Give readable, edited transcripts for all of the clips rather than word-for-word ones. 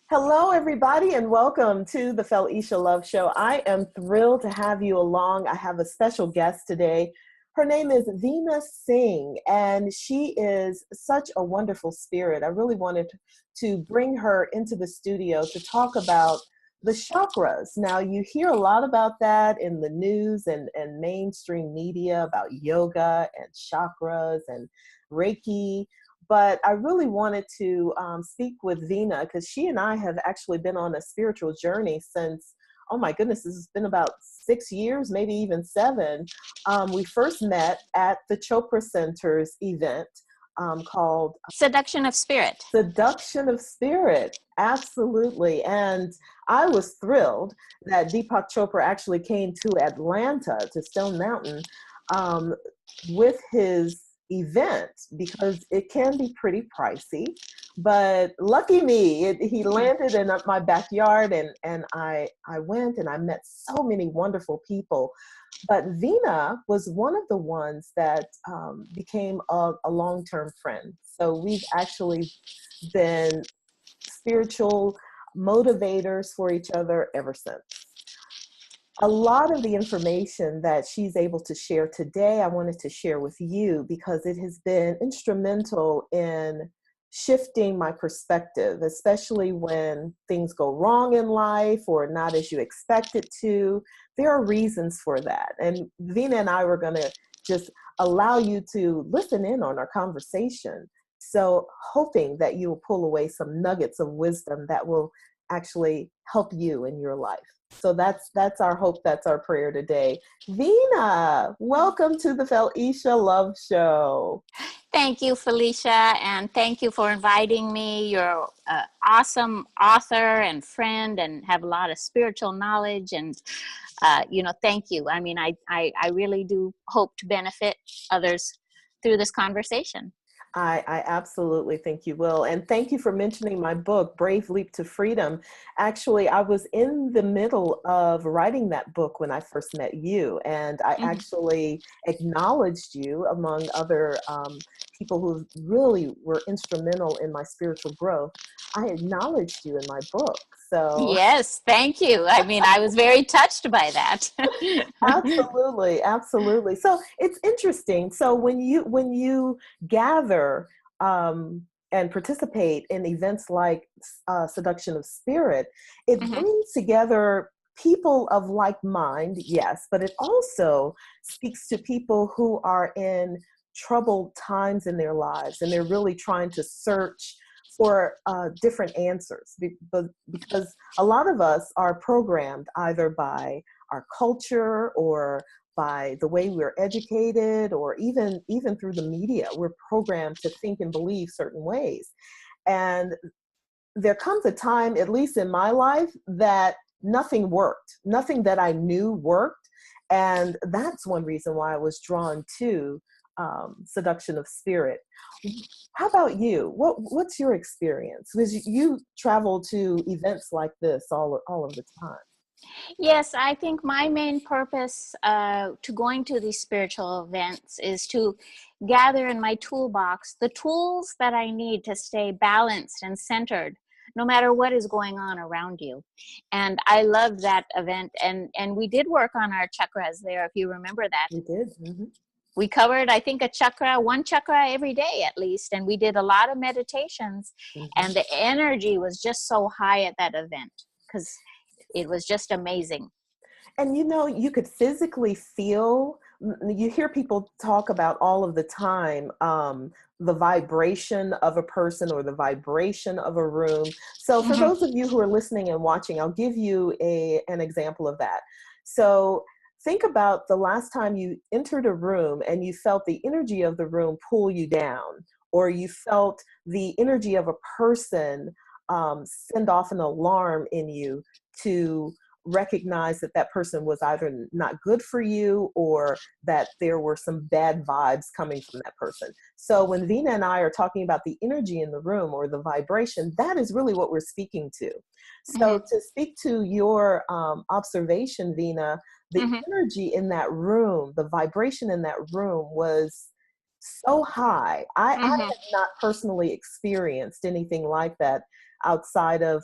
Hello, everybody, and welcome to the Felèsha Love Show. I am thrilled to have you along. I have a special guest today. Her name is Veena Singh, and she is such a wonderful spirit. I really wanted to bring her into the studio to talk about the chakras. Now, you hear a lot about that in the news and mainstream media about yoga and chakras and Reiki. But I really wanted to speak with Veena because she and I have actually been on a spiritual journey since, oh my goodness, this has been about 6 years, maybe even 7. We first met at the Chopra Center's event called Seduction of Spirit. Seduction of Spirit. Absolutely. And I was thrilled that Deepak Chopra actually came to Atlanta, to Stone Mountain, with his event because it can be pretty pricey, but lucky me, he landed in my backyard, and I went and I met so many wonderful people. But Veena was one of the ones that became a long-term friend. So we've actually been spiritual motivators for each other ever since. A lot of the information that she's able to share today, I wanted to share with you because it has been instrumental in shifting my perspective, especially when things go wrong in life or not as you expect it to. There are reasons for that. And Veena and I were going to just allow you to listen in on our conversation. So hoping that you will pull away some nuggets of wisdom that will actually help you in your life. So that's our hope. That's our prayer today. Veena, welcome to the Felèsha Love Show. Thank you, Felèsha, and thank you for inviting me. You're an awesome author and friend and have a lot of spiritual knowledge. And, thank you. I mean, I really do hope to benefit others through this conversation. I absolutely think you will. And thank you for mentioning my book, Brave Leap to Freedom. Actually, I was in the middle of writing that book when I first met you. And I actually acknowledged you among other people who really were instrumental in my spiritual growth. I acknowledged you in my book. So yes, thank you. I mean, I was very touched by that. Absolutely, absolutely. So it's interesting. So when you gather and participate in events like Seduction of Spirit, it brings together people of like mind, yes, but it also speaks to people who are in troubled times in their lives, and they're really trying to search for different answers, because a lot of us are programmed either by our culture or by the way we're educated, or even through the media. We're programmed to think and believe certain ways. And there comes a time, at least in my life, that nothing worked. Nothing that I knew worked. And that's one reason why I was drawn to Seduction of Spirit. How about you? What's your experience? Because you travel to events like this all of the time. Yes, I think my main purpose to going to these spiritual events is to gather in my toolbox the tools that I need to stay balanced and centered no matter what is going on around you. And I love that event. And we did work on our chakras there, if you remember that. We did. Mm-hmm. We covered, I think, one chakra every day at least. And we did a lot of meditations. And the energy was just so high at that event because it was just amazing. And you could physically feel, you hear people talk about all of the time, the vibration of a person or the vibration of a room. So for those of you who are listening and watching, I'll give you an example of that. So think about the last time you entered a room and you felt the energy of the room pull you down, or you felt the energy of a person send off an alarm in you to recognize that person was either not good for you or that there were some bad vibes coming from that person. So when Veena and I are talking about the energy in the room or the vibration, that is really what we're speaking to. So to speak to your observation, Veena, the energy in that room, the vibration in that room was so high. I have not personally experienced anything like that. outside of,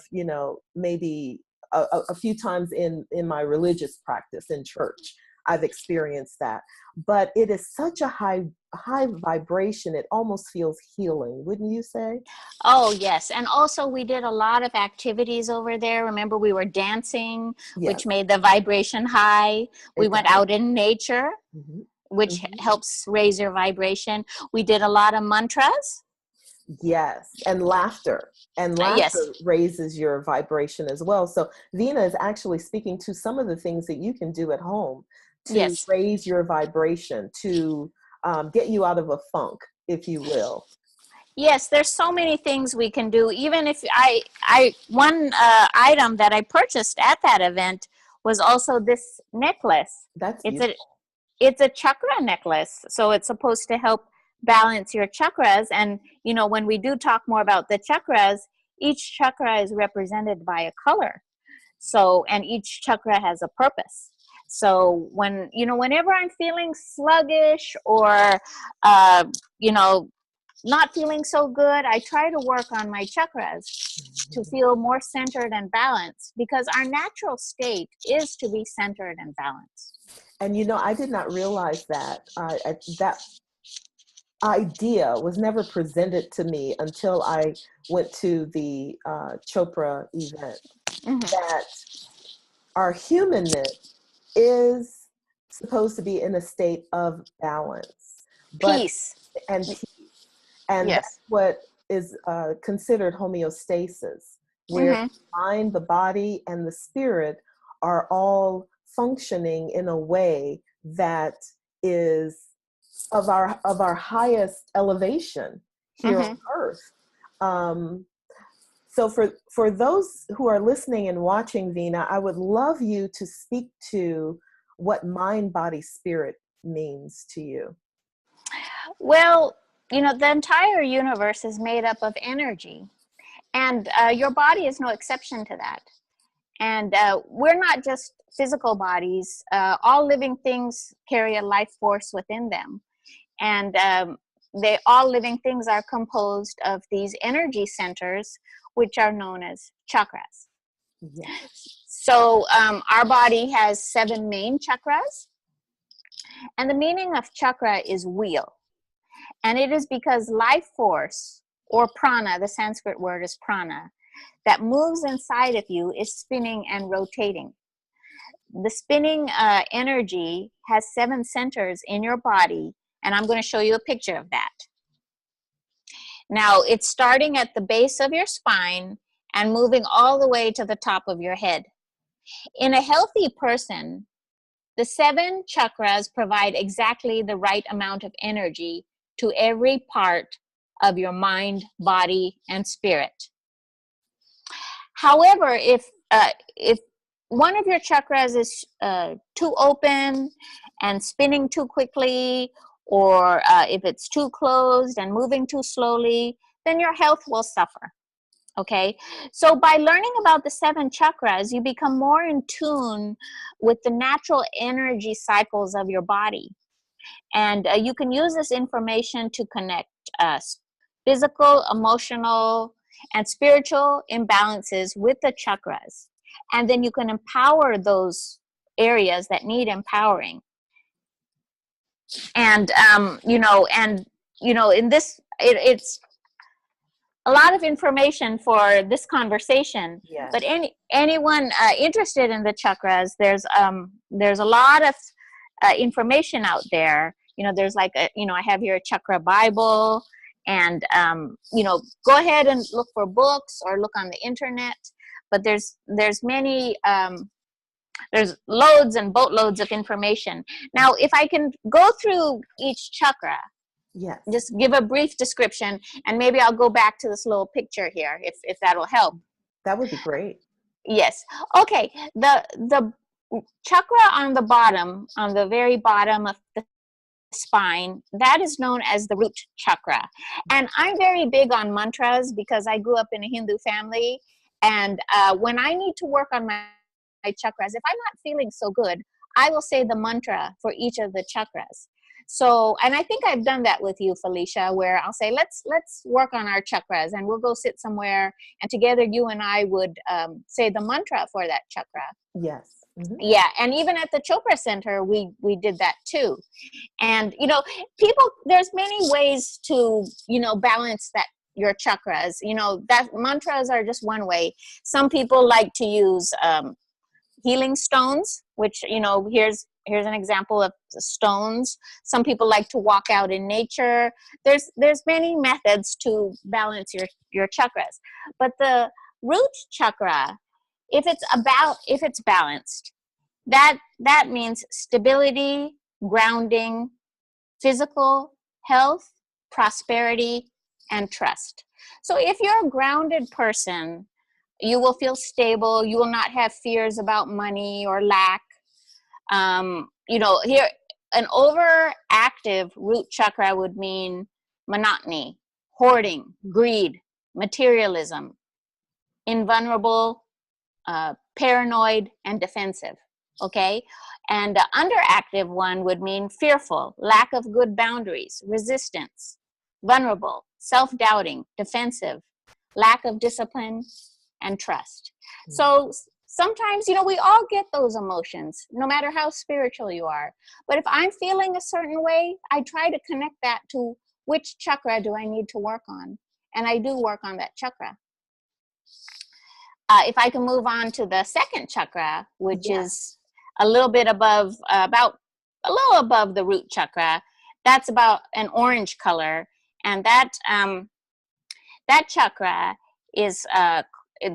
maybe a few times in my religious practice in church. I've experienced that, but it is such a high vibration. It almost feels healing, wouldn't you say? Oh, yes. And also we did a lot of activities over there. Remember, we were dancing, Yes, which made the vibration high. We it went does. out in nature, Mhm. which Mhm. helps raise your vibration. We did a lot of mantras. Yes, and laughter. And Yes, laughter raises your vibration as well. So Veena is actually speaking to some of the things that you can do at home to yes. raise your vibration, to get you out of a funk, if you will. Yes, there's so many things we can do. Even if one item that I purchased at that event was also this necklace. That's It's beautiful. a it's a chakra necklace, so it's supposed to help balance your chakras. And when we do talk more about the chakras, each chakra is represented by a color. So, and each chakra has a purpose. So whenever I'm feeling sluggish or uh, you know not feeling so good, I try to work on my chakras to feel more centered and balanced, because our natural state is to be centered and balanced. And I did not realize that that idea was never presented to me until I went to the Chopra event. Mm-hmm. That our humanness is supposed to be in a state of balance, but Peace. and peace, and that's Yes. what is considered homeostasis, where Mm-hmm. the mind, the body, and the spirit are all functioning in a way that is of our highest elevation here on Mm-hmm. earth. Um, so for those who are listening and watching, Veena, I would love you to speak to what mind, body, spirit means to you. Well, the entire universe is made up of energy, and your body is no exception to that. And we're not just physical bodies. All living things carry a life force within them. And all living things are composed of these energy centers, which are known as chakras. Yes. So our body has 7 main chakras, and the meaning of chakra is wheel. And it is because life force, or prana, the Sanskrit word is prana, that moves inside of you is spinning and rotating. The spinning energy has 7 centers in your body, and I'm going to show you a picture of that. Now, it's starting at the base of your spine and moving all the way to the top of your head. In a healthy person, the 7 chakras provide exactly the right amount of energy to every part of your mind, body, and spirit. However, if one of your chakras is too open and spinning too quickly, or if it's too closed and moving too slowly, then your health will suffer. Okay, so by learning about the 7 chakras, you become more in tune with the natural energy cycles of your body. And you can use this information to connect physical, emotional, and spiritual imbalances with the chakras. And then you can empower those areas that need empowering. And, in this, it's a lot of information for this conversation, Yes. but anyone interested in the chakras, there's a lot of information out there. There's like I have here a chakra Bible, and go ahead and look for books or look on the internet. But there's many there's loads and boatloads of information. Now, if I can go through each chakra, Yes. just give a brief description, and maybe I'll go back to this little picture here if that'll help. That would be great. Yes. Okay. The chakra on the bottom, on the very bottom of the spine, that is known as the root chakra. And I'm very big on mantras because I grew up in a Hindu family. And when I need to work on my chakras, if I'm not feeling so good, I will say the mantra for each of the chakras. So, and I think I've done that with you, Felèsha, where I'll say, let's work on our chakras, and we'll go sit somewhere, and together you and I would say the mantra for that chakra. Yes. Mm-hmm. Yeah, and even at the Chopra Center, we did that too. And, you know, people, there's many ways to, you know, balance that, your chakras. You know, that mantras are just one way. Some people like to use healing stones, which, you know, here's an example of stones. Some people like to walk out in nature. There's many methods to balance your chakras. But the root chakra, if it's balanced, that means stability, grounding, physical health, prosperity, and trust. So if you're a grounded person, you will feel stable. You will not have fears about money or lack. You know, here, an overactive root chakra would mean monotony, hoarding, greed, materialism, invulnerable, paranoid, and defensive. Okay? And the underactive one would mean fearful, lack of good boundaries, resistance, vulnerable, self-doubting, defensive, lack of discipline, and trust. So sometimes, you know, we all get those emotions, no matter how spiritual you are. But if I'm feeling a certain way, I try to connect that to which chakra do I need to work on. And I do work on that chakra. If I can move on to the second chakra, which is a little bit above, about a little above the root chakra, that's about an orange color. And that chakra is,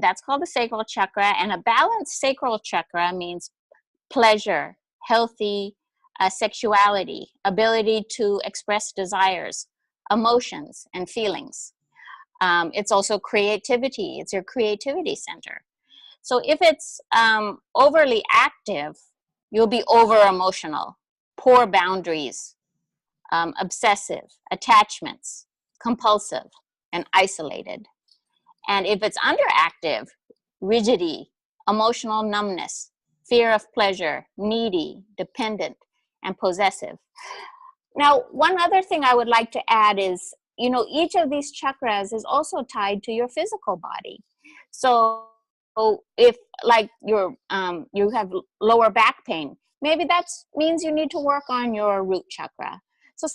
that's called the sacral chakra. And a balanced sacral chakra means pleasure, healthy sexuality, ability to express desires, emotions, and feelings. It's also creativity. It's your creativity center. So if it's overly active, you'll be over emotional, poor boundaries, obsessive, attachments, compulsive, and isolated. And if it's underactive, rigidity, emotional numbness, fear of pleasure, needy, dependent, and possessive. Now, one other thing I would like to add is, you know, each of these chakras is also tied to your physical body. So if like you have lower back pain, maybe that means you need to work on your root chakra. So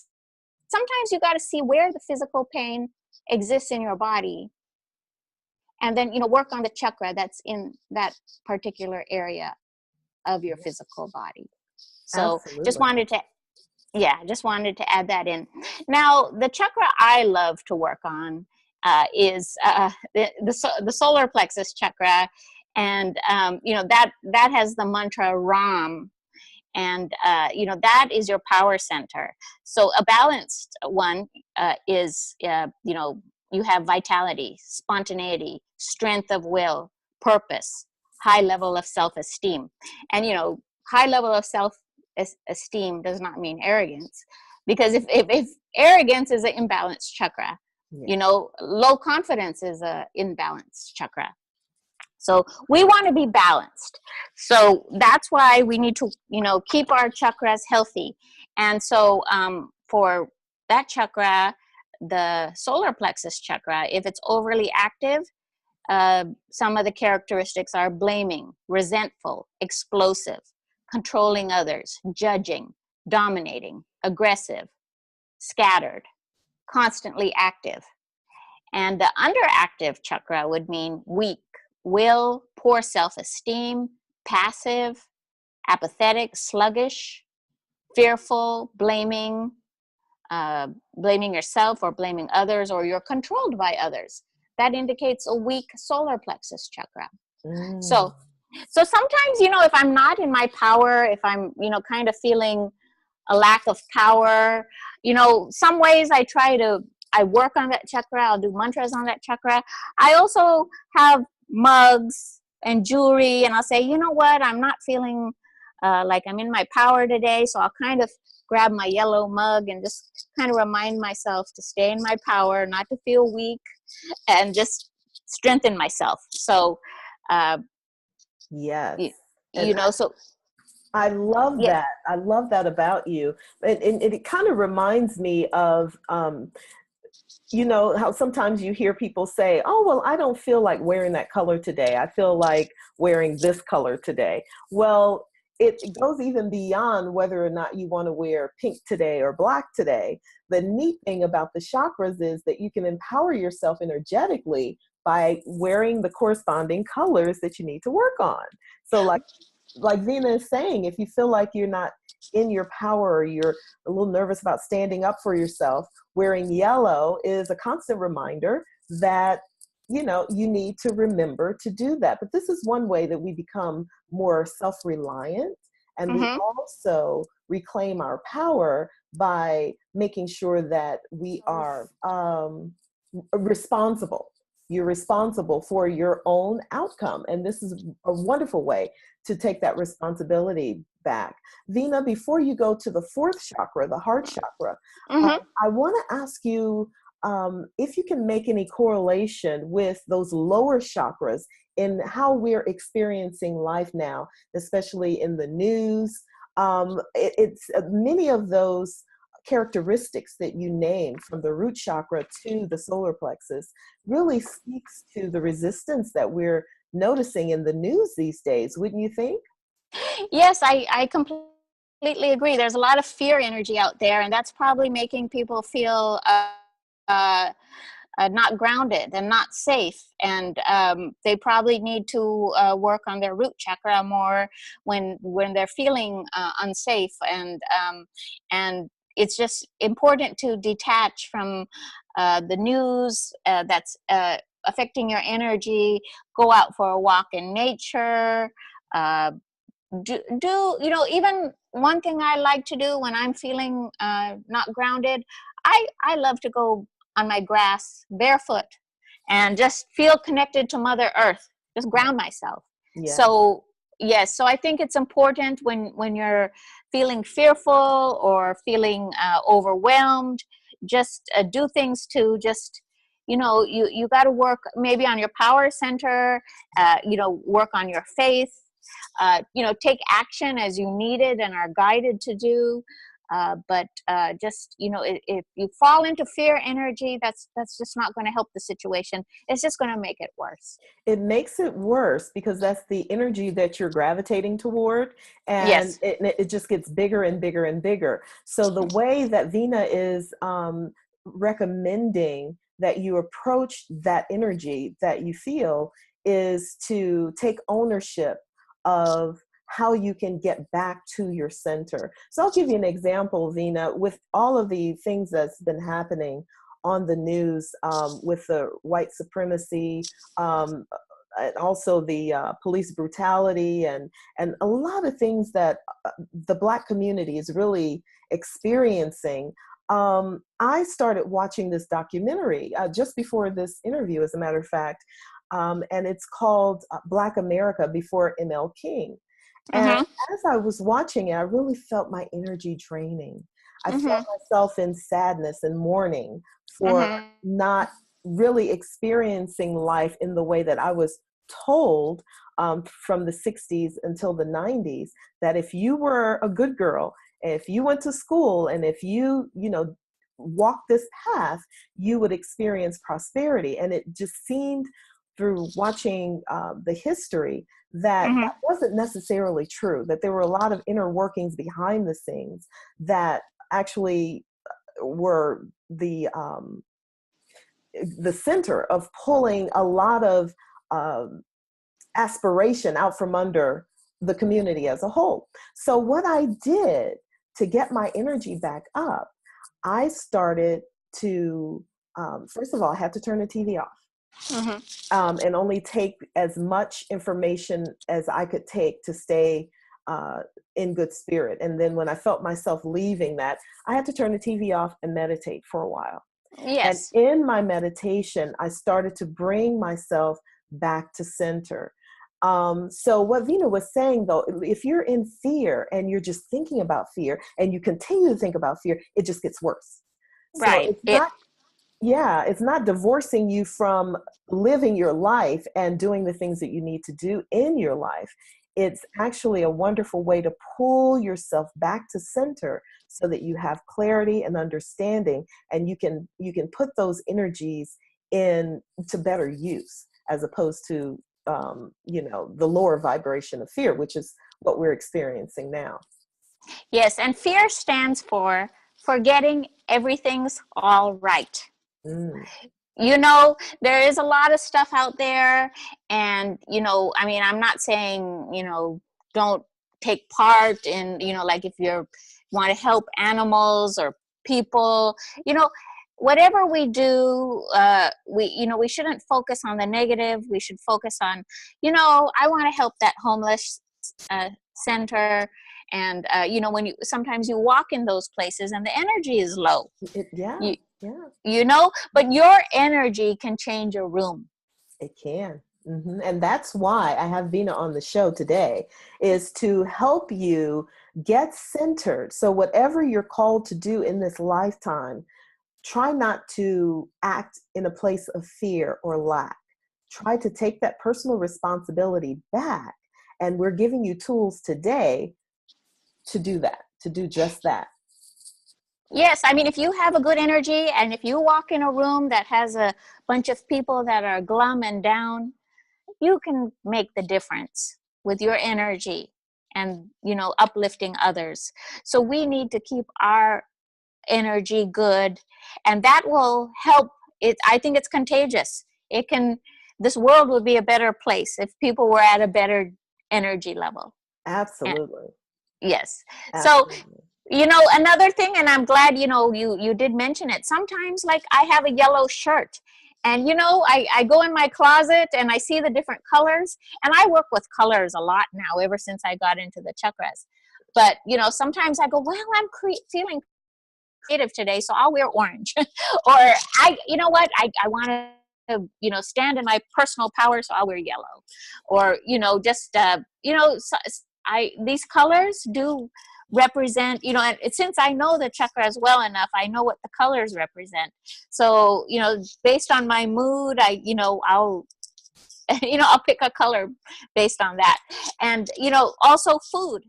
sometimes you got to see where the physical pain exists in your body, and then, you know, work on the chakra that's in that particular area of your physical body. So Absolutely. just wanted to add that in. Now, the chakra I love to work on is the solar plexus chakra, and you know, that has the mantra Ram, and you know, that is your power center. So a balanced one is you know, you have vitality, spontaneity, strength of will, purpose, high level of self-esteem. And, you know, high level of self-esteem does not mean arrogance, because if arrogance is an imbalanced chakra, you know, low confidence is an imbalanced chakra. So we want to be balanced. So that's why we need to, you know, keep our chakras healthy. And so for that chakra, the solar plexus chakra, if it's overly active, some of the characteristics are blaming, resentful, explosive, controlling others, judging, dominating, aggressive, scattered, constantly active. And the underactive chakra would mean weak will, poor self-esteem, passive, apathetic, sluggish, fearful, blaming, blaming yourself or blaming others, or you're controlled by others. That indicates a weak solar plexus chakra. So sometimes, you know, if I'm not in my power, if I'm, you know, kind of feeling a lack of power, you know, some ways I work on that chakra. I'll do mantras on that chakra. I also have mugs and jewelry, and I'll say, you know what, I'm not feeling like I'm in my power today, so I'll kind of grab my yellow mug and just kind of remind myself to stay in my power, not to feel weak, and just strengthen myself. So yes, you know, so I love Yeah. that. I love that about you. And it kind of reminds me of, you know, how sometimes you hear people say, oh, well, I don't feel like wearing that color today. I feel like wearing this color today. Well, it goes even beyond whether or not you want to wear pink today or black today. The neat thing about the chakras is that you can empower yourself energetically by wearing the corresponding colors that you need to work on. So like Veena is saying, if you feel like you're not in your power, or you're a little nervous about standing up for yourself, wearing yellow is a constant reminder that, you know, you need to remember to do that. But this is one way that we become more self-reliant, and we Mm-hmm. also reclaim our power by making sure that we are responsible. You're responsible for your own outcome. And this is a wonderful way to take that responsibility back. Veena, before you go to the fourth chakra, the heart chakra, Mm-hmm. I want to ask you if you can make any correlation with those lower chakras in how we're experiencing life now, especially in the news. It's many of those characteristics that you named, from the root chakra to the solar plexus, really speaks to the resistance that we're noticing in the news these days, wouldn't you think? Yes, I completely agree. There's a lot of fear energy out there, and that's probably making people feel uh, not grounded and not safe. And they probably need to work on their root chakra more when they're feeling unsafe. And it's just important to detach from the news that's affecting your energy. Go out for a walk in nature. Uh, do you know, even one thing I like to do when I'm feeling not grounded, I love to go on my grass barefoot and just feel connected to Mother Earth, just ground myself. Yeah. So yes, so I think it's important when you're feeling fearful or feeling overwhelmed, just do things to just, you know, you got to work maybe on your power center, you know, work on your faith, you know, take action as you need it and are guided to do. But just, you know, if you fall into fear energy, that's just not going to help the situation. It's just going to make it worse. It makes it worse because that's the energy that you're gravitating toward, and Yes. it just gets bigger and bigger and bigger. So the way that Veena is recommending that you approach that energy that you feel is to take ownership of how you can get back to your center. So I'll give you an example, Veena, with all of the things that's been happening on the news, with the white supremacy, um, and also the police brutality, and a lot of things that the Black community is really experiencing. I started watching this documentary just before this interview, as a matter of fact, and it's called Black America Before ML King. And Mm-hmm. as I was watching it, I really felt my energy draining. I felt Mm-hmm. myself in sadness and mourning for Mm-hmm. not really experiencing life in the way that I was told, from the 60s until the 90s, that if you were a good girl, if you went to school, and if you know, walked this path, you would experience prosperity. And it just seemed, through watching the history, that Mm-hmm. that wasn't necessarily true, that there were a lot of inner workings behind the scenes that actually were the center of pulling a lot of um, aspiration out from under the community as a whole. So what I did to get my energy back up, I started to, first of all, I had to turn the TV off, Mm-hmm. and only take as much information as I could take to stay in good spirit. And then when I felt myself leaving that, I had to turn the TV off and meditate for a while. And Yes. in my meditation, I started to bring myself back to center. So what Veena was saying, though, if you're in fear and you're just thinking about fear and you continue to think about fear, it just gets worse. So Right. it's not, yeah, it's not divorcing you from living your life and doing the things that you need to do in your life. it's actually a wonderful way to pull yourself back to center so that you have clarity and understanding, and you can put those energies in to better use, as opposed to the lower vibration of fear, which is what we're experiencing now. Yes, and fear stands for forgetting everything's all right. Mm. There is a lot of stuff out there, and I mean, I'm not saying don't take part in like if you want to help animals or people, whatever we do, we shouldn't focus on the negative. We should focus on I want to help that homeless center. And sometimes you walk in those places and the energy is low. But your energy can change a room. It can. Mm-hmm. And that's why I have Veena on the show today, is to help you get centered. So whatever you're called to do in this lifetime, try not to act in a place of fear or lack. Try to take that personal responsibility back. And we're giving you tools today to do that, to do just that. Yes, I mean, if you have a good energy and if you walk in a room that has a bunch of people that are glum and down, you can make the difference with your energy and, uplifting others. So we need to keep our energy good, and that will help. I think it's contagious. This world would be a better place if people were at a better energy level. Absolutely. Yes. Absolutely. So, another thing, and I'm glad, you did mention it. Sometimes, like, I have a yellow shirt and, I go in my closet and I see the different colors, and I work with colors a lot now, ever since I got into the chakras. But, sometimes I go, well, I'm feeling creative today, so I'll wear orange. Or I want to, stand in my personal power, so I'll wear yellow. Or, these colors do represent, and since I know the chakras well enough, I know what the colors represent. So, based on my mood, I'll pick a color based on that. And, also food.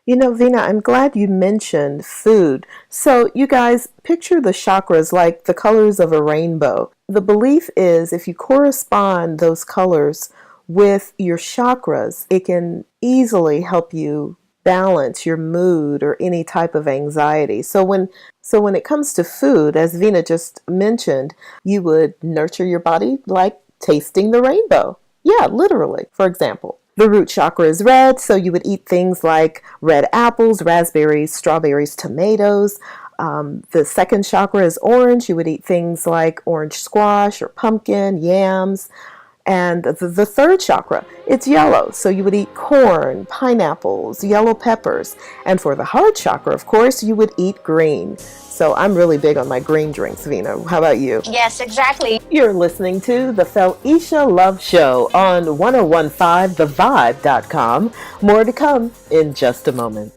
Veena, I'm glad you mentioned food. So you guys picture the chakras like the colors of a rainbow. The belief is if you correspond those colors with your chakras, it can easily help you balance your mood or any type of anxiety. So when it comes to food, as Veena just mentioned, you would nurture your body like tasting the rainbow. Yeah, literally. For example, the root chakra is red, so you would eat things like red apples, raspberries, strawberries, tomatoes. The second chakra is orange. You would eat things like orange squash or pumpkin, yams. And the third chakra, it's yellow. So you would eat corn, pineapples, yellow peppers. And for the heart chakra, of course, you would eat green. So I'm really big on my green drinks, Veena. How about you? Yes, exactly. You're listening to the Felèsha Love Show on 1015thevibe.com. More to come in just a moment.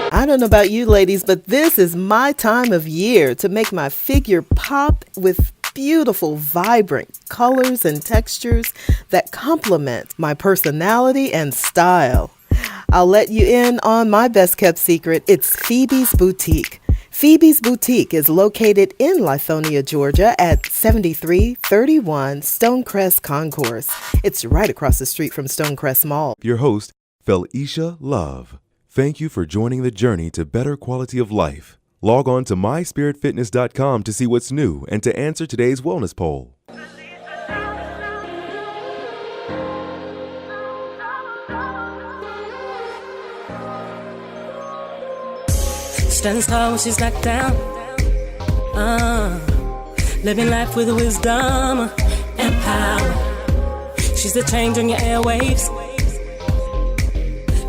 I don't know about you ladies, but this is my time of year to make my figure pop with beautiful, vibrant colors and textures that complement my personality and style. I'll let you in on my best kept secret. It's Phoebe's Boutique. Phoebe's Boutique is located in Lithonia, Georgia at 7331 Stonecrest Concourse. It's right across the street from Stonecrest Mall. Your host, Felèsha Love. Thank you for joining the journey to better quality of life. Log on to myspiritfitness.com to see what's new and to answer today's wellness poll. Standing tall when she's knocked down. Living life with wisdom. and power. She's the change on your airwaves.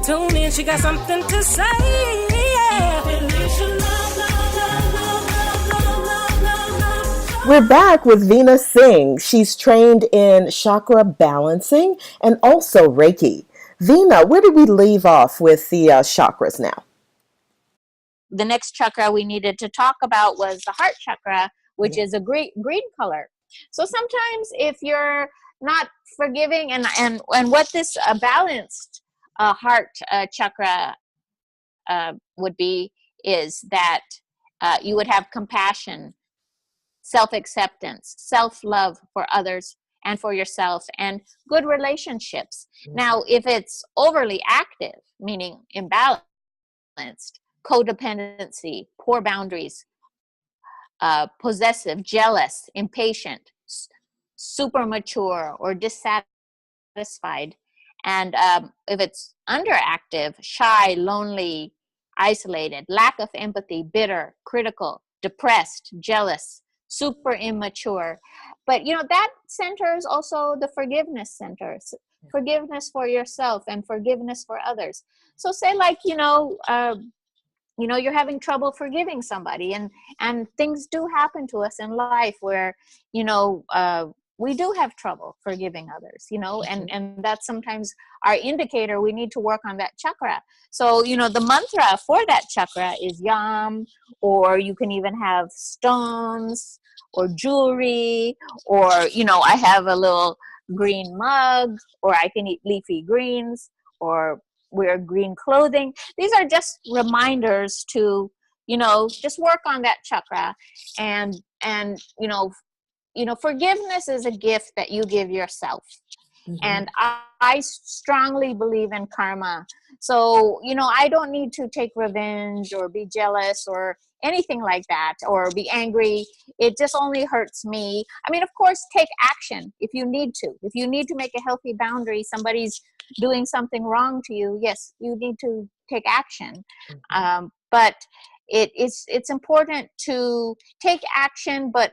Tune in, she got something to say. Yeah. Felèsha Love. We're back with Veena Singh. She's trained in chakra balancing and also Reiki. Veena, where did we leave off with the chakras now? The next chakra we needed to talk about was the heart chakra, which is a green color. So sometimes if you're not forgiving, and what this balanced heart chakra would be is that you would have compassion, self-acceptance, self-love for others and for yourself, and good relationships. Now, if it's overly active, meaning imbalanced, codependency, poor boundaries, possessive, jealous, impatient, super mature, or dissatisfied, and if it's underactive, shy, lonely, isolated, lack of empathy, bitter, critical, depressed, jealous, super immature. But that center is also the forgiveness center. Forgiveness for yourself and forgiveness for others. So say like you're having trouble forgiving somebody, and things do happen to us in life where we do have trouble forgiving others, and that's sometimes our indicator we need to work on that chakra. So the mantra for that chakra is yam, or you can even have stones or jewelry, or I have a little green mug, or I can eat leafy greens, or wear green clothing. These are just reminders to just work on that chakra. And forgiveness is a gift that you give yourself. And I strongly believe in karma. So I don't need to take revenge or be jealous or anything like that, or be angry. It just only hurts me. I mean, of course, take action if you need to. If you need to make a healthy boundary, somebody's doing something wrong to you, yes, you need to take action. But it's important to take action, but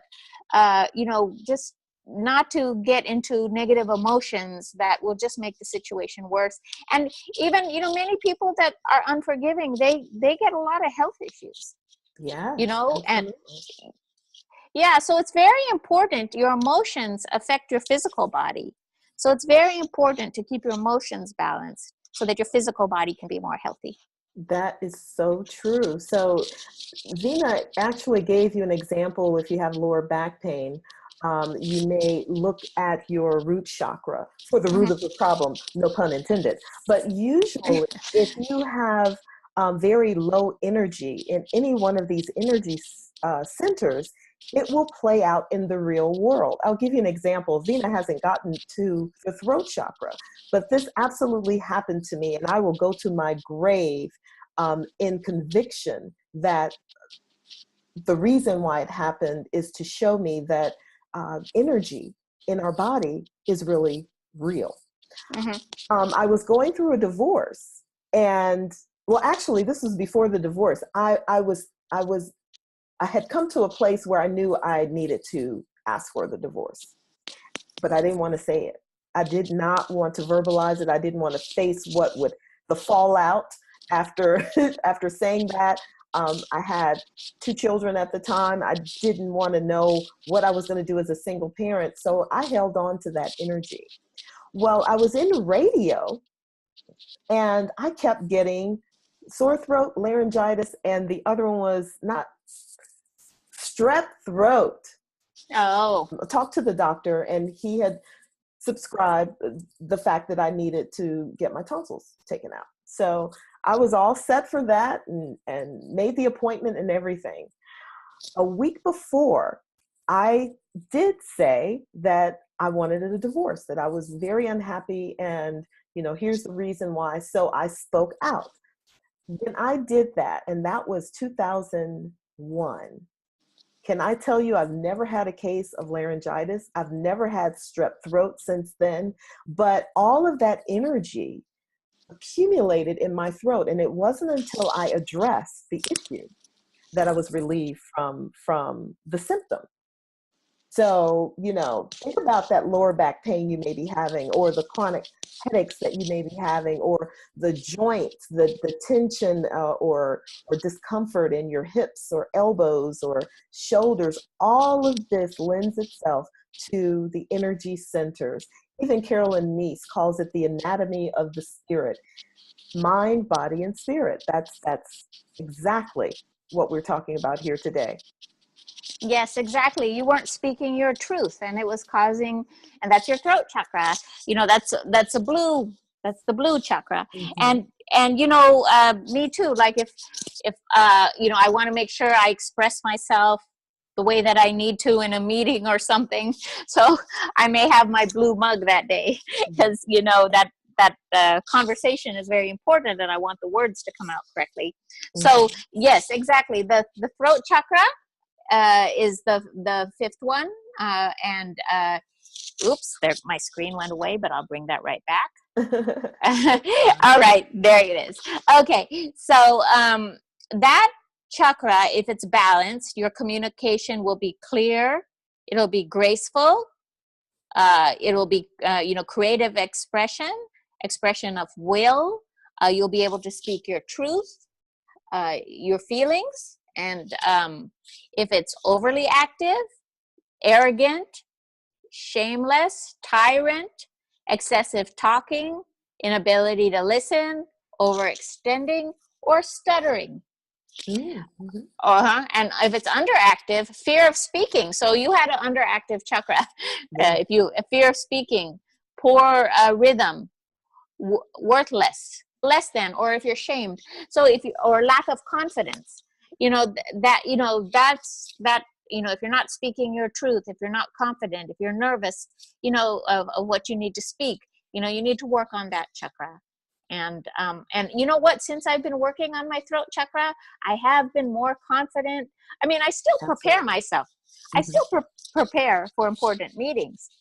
just not to get into negative emotions that will just make the situation worse. And even many people that are unforgiving, they get a lot of health issues. Yeah. And yeah, so it's very important. Your emotions affect your physical body. So it's very important to keep your emotions balanced so that your physical body can be more healthy. That is so true. So Veena actually gave you an example. If you have lower back pain, you may look at your root chakra for the root of the problem, no pun intended. But usually if you have very low energy in any one of these energy centers, it will play out in the real world. I'll give you an example. Veena hasn't gotten to the throat chakra, but this absolutely happened to me, and I will go to my grave in conviction that the reason why it happened is to show me that energy in our body is really real. I was going through a divorce, and well, actually, this was before the divorce. I had come to a place where I knew I needed to ask for the divorce, but I didn't want to say it. I did not want to verbalize it. I didn't want to face what would the fallout after after saying that. I had 2 children at the time. I didn't want to know what I was going to do as a single parent, so I held on to that energy. Well, I was in radio, and I kept getting sore throat, laryngitis, and the other one was not strep throat. Oh. Talked to the doctor, and he had subscribed the fact that I needed to get my tonsils taken out. So I was all set for that and made the appointment and everything. A week before, I did say that I wanted a divorce, that I was very unhappy, and here's the reason why. So I spoke out. When I did that, and that was 2001, can I tell you, I've never had a case of laryngitis. I've never had strep throat since then, but all of that energy accumulated in my throat. And it wasn't until I addressed the issue that I was relieved from the symptom. So, think about that lower back pain you may be having, or the chronic headaches that you may be having, or the joints, the tension or discomfort in your hips or elbows or shoulders. All of this lends itself to the energy centers. Even Carolyn Neese calls it the anatomy of the spirit. Mind, body, and spirit. That's exactly what we're talking about here today. Yes, exactly. You weren't speaking your truth, and it was causing, and that's your throat chakra. That's the blue chakra. Mm-hmm. And me too. Like if I want to make sure I express myself the way that I need to in a meeting or something. So I may have my blue mug that day because that conversation is very important, and I want the words to come out correctly. Mm-hmm. So yes, exactly. The throat chakra is the fifth one, and oops, there, my screen went away, but I'll bring that right back. All right, there it is. Okay, so that chakra, if it's balanced, your communication will be clear, it'll be graceful, it'll be creative expression of will. You'll be able to speak your truth, your feelings. And if it's overly active, arrogant, shameless, tyrant, excessive talking, inability to listen, overextending, or stuttering. Mm-hmm. And if it's underactive, fear of speaking. So you had an underactive chakra. Yeah. Fear of speaking, poor rhythm, worthless, less than, or if you're shamed. So or lack of confidence. If you're not speaking your truth, if you're not confident, if you're nervous, of what you need to speak, you need to work on that chakra. And you know what, since I've been working on my throat chakra, I have been more confident. I mean, I still prepare myself. Mm-hmm. I still prepare for important meetings,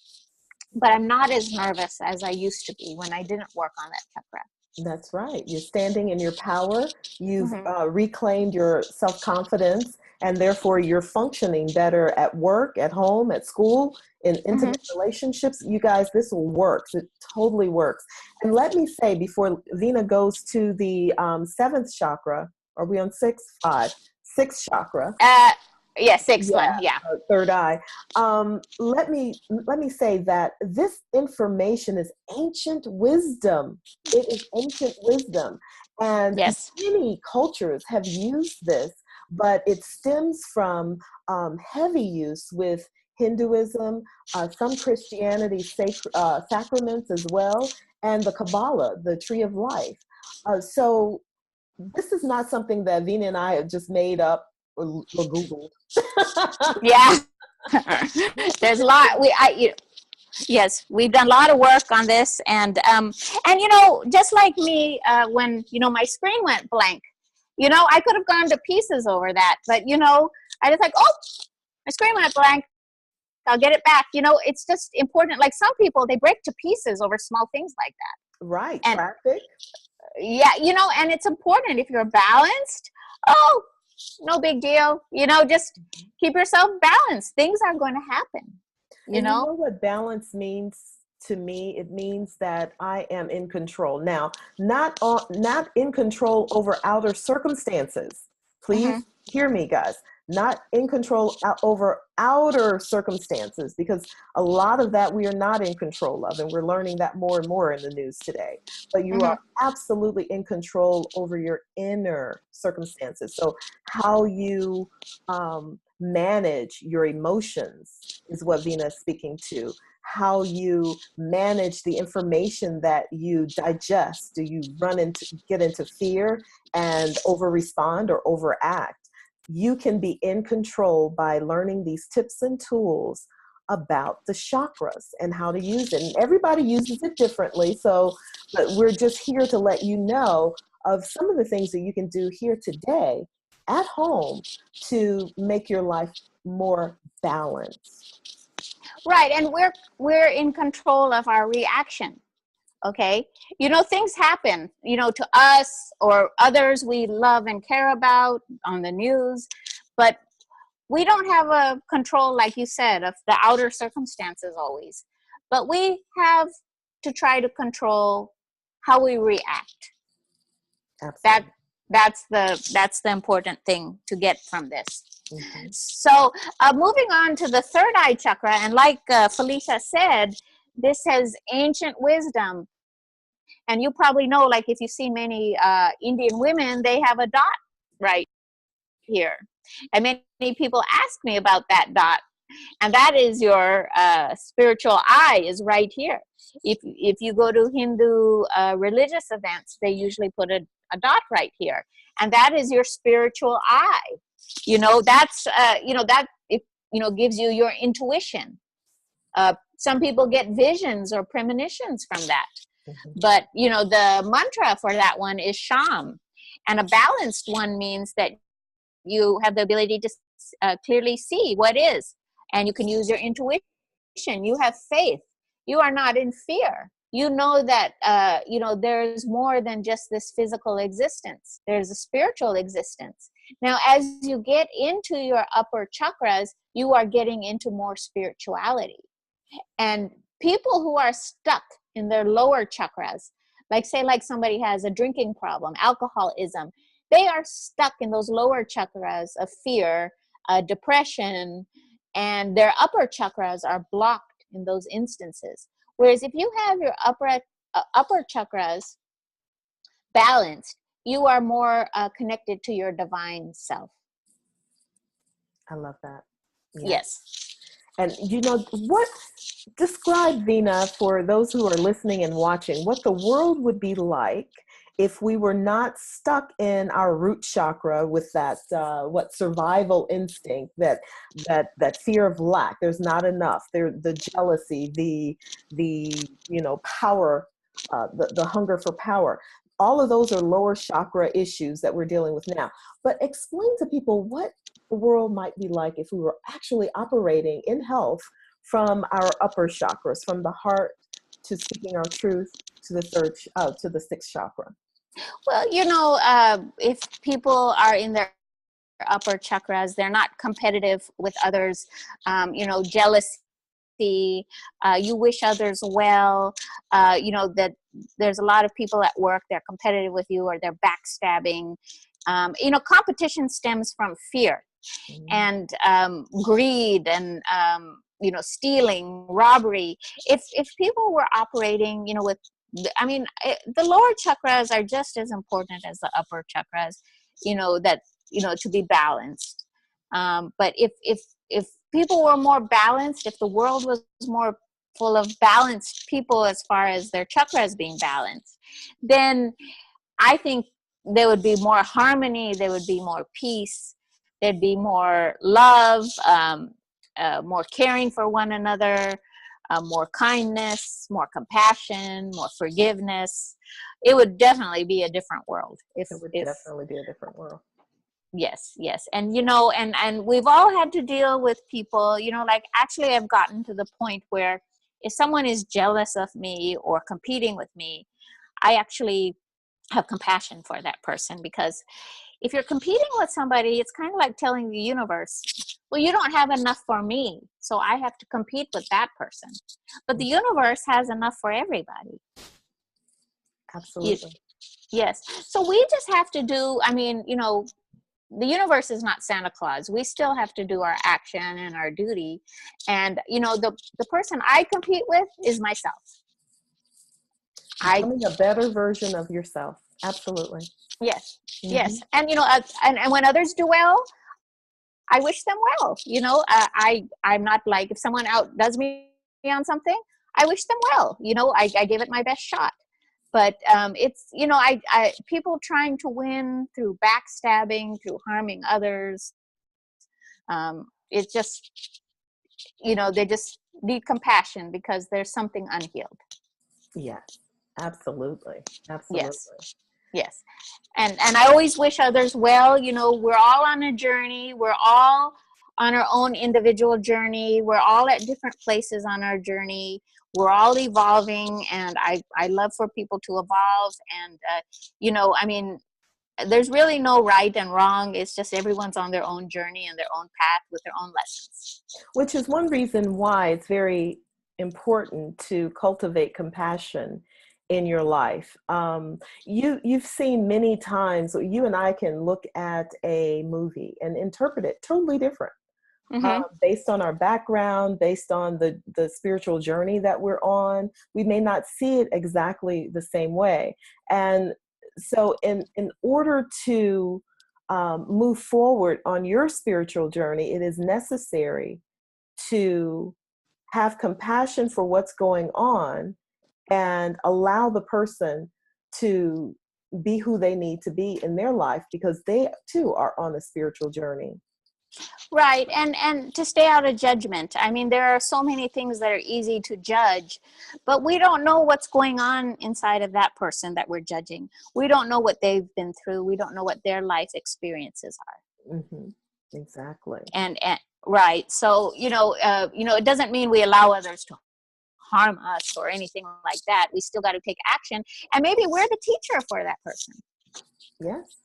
but I'm not as nervous as I used to be when I didn't work on that chakra. That's right. You're standing in your power. You've reclaimed your self-confidence, and therefore you're functioning better at work, at home, at school, in intimate relationships. You guys, this works. It totally works. And let me say, before Veena goes to the seventh chakra, are we on sixth? Sixth chakra. Yeah, sixth one. Yeah. Third eye. Let me say that this information is ancient wisdom. It is ancient wisdom. And yes, many cultures have used this, but it stems from heavy use with Hinduism, some Christianity, sacraments as well, and the Kabbalah, the tree of life. So this is not something that Veena and I have just made up or Googled. Yeah. There's a lot. Yes, we've done a lot of work on this, and just like me, when my screen went blank, I could have gone to pieces over that, but I just like, oh, my screen went blank, I'll get it back. It's just important. Like some people, they break to pieces over small things like that. Right. And, traffic. Yeah, and it's important if you're balanced. Oh, no big deal. Just keep yourself balanced. Things are going to happen. You know what balance means to me? It means that I am in control. Now, not in control over outer circumstances. Please hear me, guys. Not in control over outer circumstances, because a lot of that we are not in control of, and we're learning that more and more in the news today. But you are absolutely in control over your inner circumstances. So how you manage your emotions is what Veena is speaking to. How you manage the information that you digest. Do you get into fear and over-respond or overact? You can be in control by learning these tips and tools about the chakras and how to use it. And everybody uses it differently. But we're just here to let you know of some of the things that you can do here today at home to make your life more balanced. Right. And we're in control of our reaction. Okay. Things happen, to us or others we love and care about on the news, but we don't have a control, like you said, of the outer circumstances always, but we have to try to control how we react. Absolutely. That's the important thing to get from this. Mm-hmm. So moving on to the third eye chakra, and like Felèsha said, this has ancient wisdom. And you probably know, like if you see many Indian women, they have a dot right here. And many people ask me about that dot. And that is your spiritual eye is right here. If you go to Hindu religious events, they usually put a dot right here. And that is your spiritual eye. That's, that gives you your intuition. Some people get visions or premonitions from that. Mm-hmm. But, the mantra for that one is Sham. And a balanced one means that you have the ability to clearly see what is. And you can use your intuition. You have faith. You are not in fear. You know that, there's more than just this physical existence. There's a spiritual existence. Now, as you get into your upper chakras, you are getting into more spirituality. And people who are stuck in their lower chakras, like somebody has a drinking problem, alcoholism, they are stuck in those lower chakras of fear, depression, and their upper chakras are blocked in those instances. Whereas if you have your upper chakras balanced, you are more connected to your divine self. I love that. Yes. And describe, Veena, for those who are listening and watching, what the world would be like if we were not stuck in our root chakra with that, survival instinct, that fear of lack, there's not enough, the jealousy, the power, the hunger for power. All of those are lower chakra issues that we're dealing with now. But explain to people what the world might be like if we were actually operating in health from our upper chakras, from the heart to speaking our truth to the sixth chakra. Well, if people are in their upper chakras, they're not competitive with others, jealousy, you wish others well, that there's a lot of people at work, they're competitive with you or they're backstabbing. Competition stems from fear. Mm-hmm. And greed and, stealing, robbery. If people were operating, with the lower chakras are just as important as the upper chakras, to be balanced. But if people were more balanced, if the world was more full of balanced people as far as their chakras being balanced, then I think there would be more harmony, there would be more peace, there'd be more love, more caring for one another, more kindness, more compassion, more forgiveness. It would definitely be a different world. Definitely be a different world. Yes. And, and we've all had to deal with people, actually I've gotten to the point where if someone is jealous of me or competing with me, I actually have compassion for that person, because if you're competing with somebody, it's kind of like telling the universe, well, you don't have enough for me, so I have to compete with that person. But the universe has enough for everybody. Absolutely. Yes. So we just have to do, the universe is not Santa Claus. We still have to do our action and our duty. And, the person I compete with is myself. Becoming a better version of yourself. Absolutely. Yes. Mm-hmm. Yes. And, and when others do well, I wish them well. I'm not like, if someone outdoes me on something, I wish them well. I give it my best shot. But it's, people trying to win through backstabbing, through harming others. It's just, they just need compassion because there's something unhealed. Yes, absolutely. Yes. And I always wish others well. We're all on a journey. We're all on our own individual journey. We're all at different places on our journey. We're all evolving, and I love for people to evolve. And, there's really no right and wrong. It's just everyone's on their own journey and their own path with their own lessons. Which is one reason why it's very important to cultivate compassion in your life. You've seen many times, you and I can look at a movie and interpret it totally different. Based on our background, based on the spiritual journey that we're on, we may not see it exactly the same way. And so in order to move forward on your spiritual journey, it is necessary to have compassion for what's going on and allow the person to be who they need to be in their life, because they too are on a spiritual journey. Right. And to stay out of judgment. I mean, there are so many things that are easy to judge, but we don't know what's going on inside of that person that we're judging. We don't know what they've been through. We don't know what their life experiences are. Exactly. And right. So, it doesn't mean we allow others to harm us or anything like that. We still got to take action. And maybe we're the teacher for that person. Yes,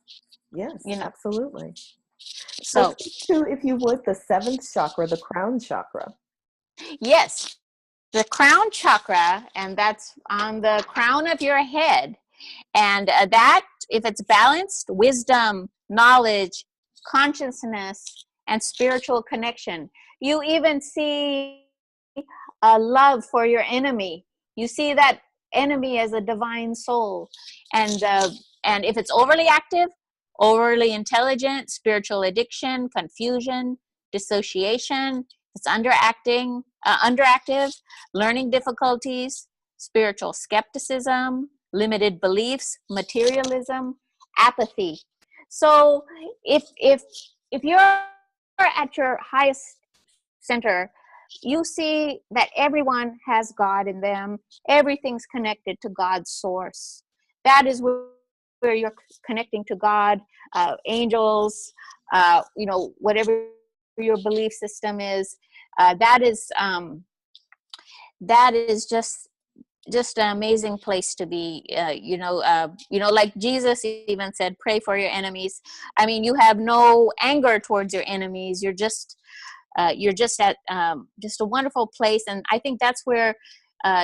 absolutely. So, to, if you would, the seventh chakra, the crown chakra. Yes, the crown chakra, and that's on the crown of your head. And that, if it's balanced, wisdom, knowledge, consciousness, and spiritual connection. You even see a love for your enemy. You see that enemy as a divine soul. And if it's overly active, overly intelligent, spiritual addiction, confusion, dissociation, it's underactive, learning difficulties, spiritual skepticism, limited beliefs, materialism, apathy. So if you're at your highest center, you see that everyone has God in them. Everything's connected to God's source. That is where you're connecting to God, angels, whatever your belief system is. That is just an amazing place to be. Like Jesus even said, pray for your enemies. I mean, you have no anger towards your enemies. You're just at just a wonderful place. And I think that's where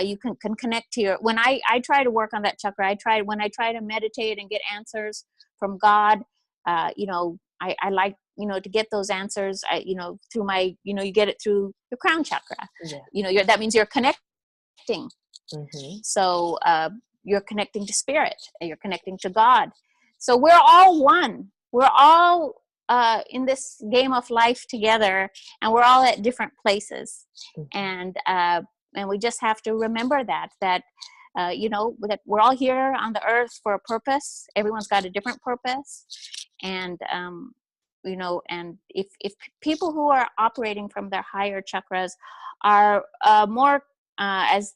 you can connect to your, when I try to work on that chakra, when I try to meditate and get answers from God, I like, to get those answers, through my, you get it through your crown chakra. Yeah. That means you're connecting. So you're connecting to spirit, and you're connecting to God. So we're all one. We're all in this game of life together, and we're all at different places. And we just have to remember that that we're all here on the earth for a purpose. Everyone's got a different purpose. And and if people who are operating from their higher chakras are more as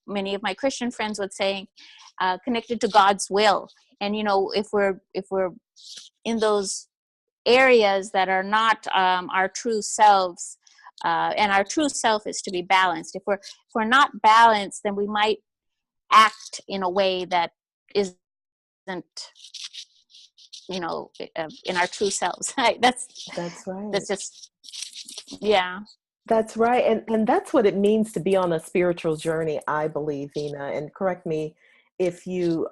many of my Christian friends would say, connected to God's will. And if we're in those areas that are not our true selves, and our true self is to be balanced. If we're not balanced, then we might act in a way that isn't in our true selves. That's right. That's just, yeah. That's right. And that's what it means to be on a spiritual journey, I believe, Veena, and correct me if you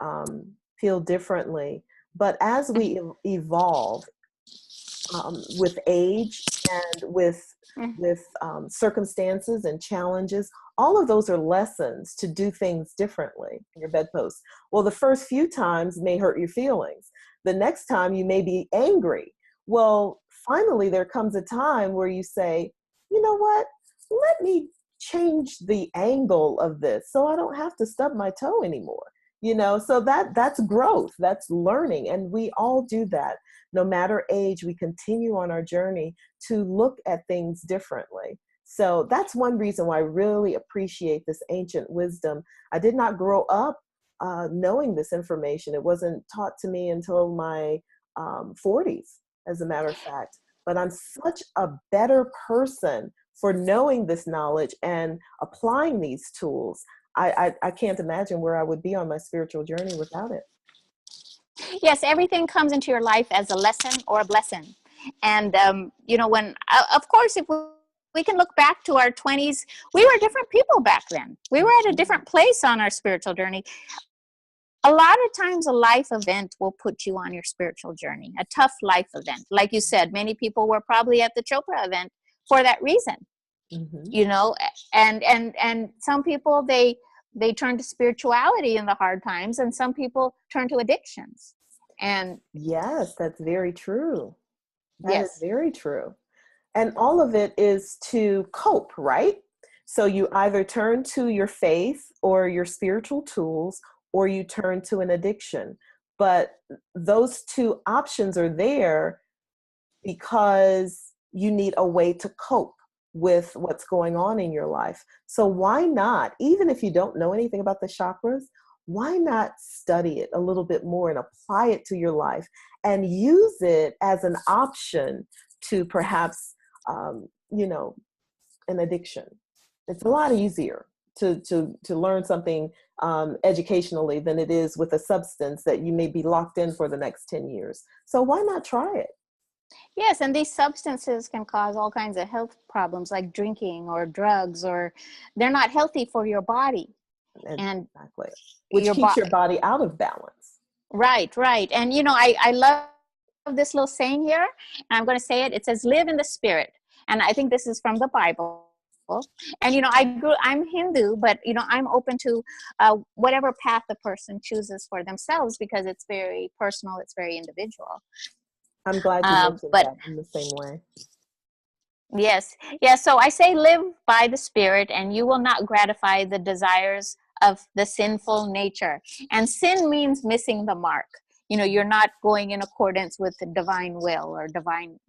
feel differently. But as we evolve with age and with circumstances and challenges, all of those are lessons to do things differently in your bedpost. Well, the first few times may hurt your feelings. The next time you may be angry. Well, finally, there comes a time where you say, you know what, let me change the angle of this so I don't have to stub my toe anymore. So that's growth, that's learning. And we all do that. No matter age, we continue on our journey to look at things differently. So that's one reason why I really appreciate this ancient wisdom. I did not grow up knowing this information. It wasn't taught to me until my 40s, as a matter of fact. But I'm such a better person for knowing this knowledge and applying these tools. I can't imagine where I would be on my spiritual journey without it. Yes, everything comes into your life as a lesson or a blessing. And, when, of course, if we can look back to our 20s, we were different people back then. We were at a different place on our spiritual journey. A lot of times a life event will put you on your spiritual journey, a tough life event. Like you said, many people were probably at the Chopra event for that reason, and some people, they turn to spirituality in the hard times, and some people turn to addictions. And yes, that's very true. That is yes, very true. And all of it is to cope, right? So you either turn to your faith or your spiritual tools, or you turn to an addiction. But those two options are there because you need a way to cope with what's going on in your life. So why not, even if you don't know anything about the chakras, why not study it a little bit more and apply it to your life and use it as an option to perhaps, an addiction? It's a lot easier to learn something educationally than it is with a substance that you may be locked in for the next 10 years. So why not try it? yes, and these substances can cause all kinds of health problems like drinking or drugs, or they're not healthy for your body. And Exactly. Which your keeps body, your body out of balance. right. And I love this little saying here, and I'm going to say it. It says, live in the spirit. And I think this is from the Bible. And I'm Hindu, but I'm open to whatever path the person chooses for themselves, because it's very personal, it's very individual. I'm glad you mentioned But that in the same way. yes, so I say live by the spirit, and you will not gratify the desires of the sinful nature. And sin means missing the mark. You're not going in accordance with the divine will or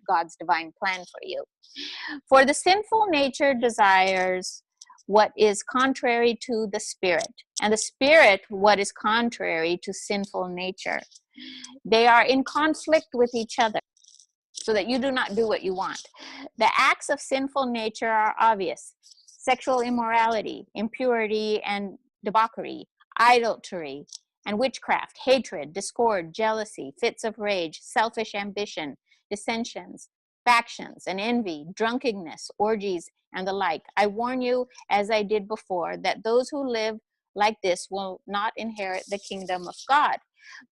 God's divine plan for you. For the sinful nature desires what is contrary to the spirit, and the spirit what is contrary to sinful nature. They are in conflict with each other, so that you do not do what you want. The acts of sinful nature are obvious: sexual immorality, impurity and debauchery, idolatry and witchcraft, hatred, discord, jealousy, fits of rage, selfish ambition, dissensions, factions and envy, drunkenness, orgies, and the like. I warn you, as I did before, that those who live like this will not inherit the kingdom of God.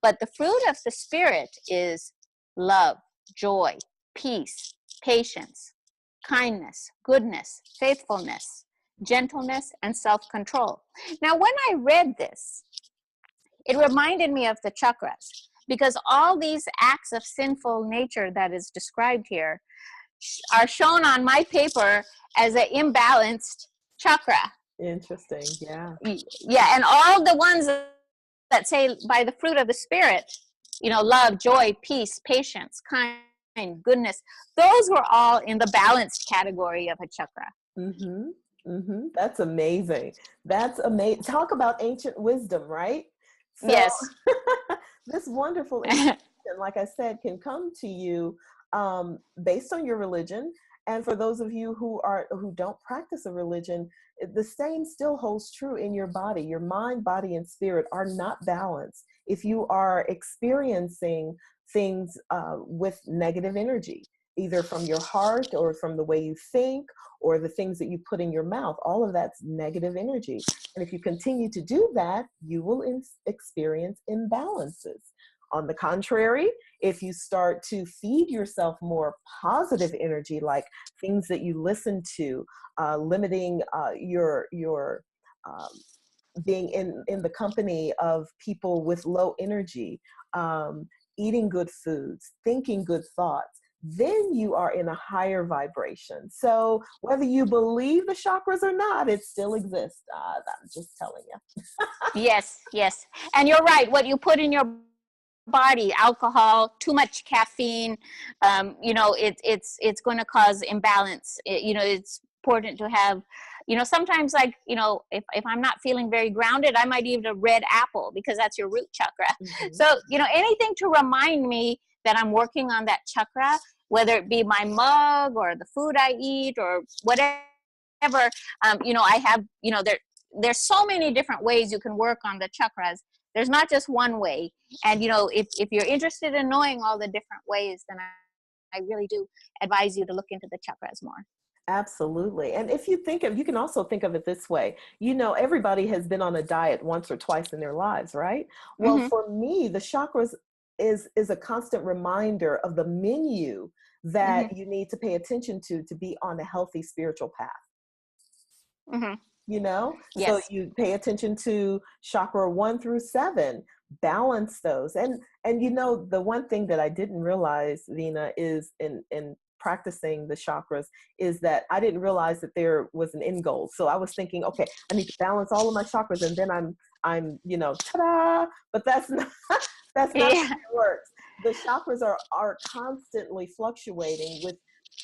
But the fruit of the Spirit is love, joy, peace, patience, kindness, goodness, faithfulness, gentleness, and self-control. Now, when I read this, it reminded me of the chakras, because all these acts of sinful nature that is described here are shown on my paper as an imbalanced chakra. Interesting. Yeah. Yeah, and all the ones that say by the fruit of the Spirit, love, joy, peace, patience, kind, goodness, those were all in the balanced category of a chakra. Mm-hmm. Mm-hmm. That's amazing. That's amazing. Talk about ancient wisdom, right? So Yes. this wonderful information, like I said, can come to you based on your religion. And for those of you who don't practice a religion, the same still holds true in your body. Your mind, body, and spirit are not balanced if you are experiencing things with negative energy, either from your heart or from the way you think or the things that you put in your mouth. All of that's negative energy. And if you continue to do that, you will experience imbalances. On the contrary, if you start to feed yourself more positive energy, like things that you listen to, limiting your being in the company of people with low energy, eating good foods, thinking good thoughts, then you are in a higher vibration. So whether you believe the chakras or not, it still exists. I'm just telling you. Yes. And you're right. What you put in your body, alcohol, too much caffeine, it's going to cause imbalance. It's important to have, sometimes, like, if I'm not feeling very grounded, I might eat a red apple, because that's your root chakra. Mm-hmm. So, anything to remind me that I'm working on that chakra, whether it be my mug or the food I eat or whatever, I have, there's so many different ways you can work on the chakras. There's not just one way. And, if you're interested in knowing all the different ways, then I really do advise you to look into the chakras more. Absolutely. And if you you can also think of it this way, everybody has been on a diet once or twice in their lives, right? Well, Mm-hmm. for me, the chakras is a constant reminder of the menu that Mm-hmm. you need to pay attention to be on a healthy spiritual path. Mm-hmm. So Yes. you pay attention to chakra 1 through 7, balance those. And the one thing that I didn't realize, Veena, is in practicing the chakras, is that I didn't realize that there was an end goal. So I was thinking, okay, I need to balance all of my chakras, and then I'm ta-da, but that's not that's not Yeah. how it works. The chakras are constantly fluctuating with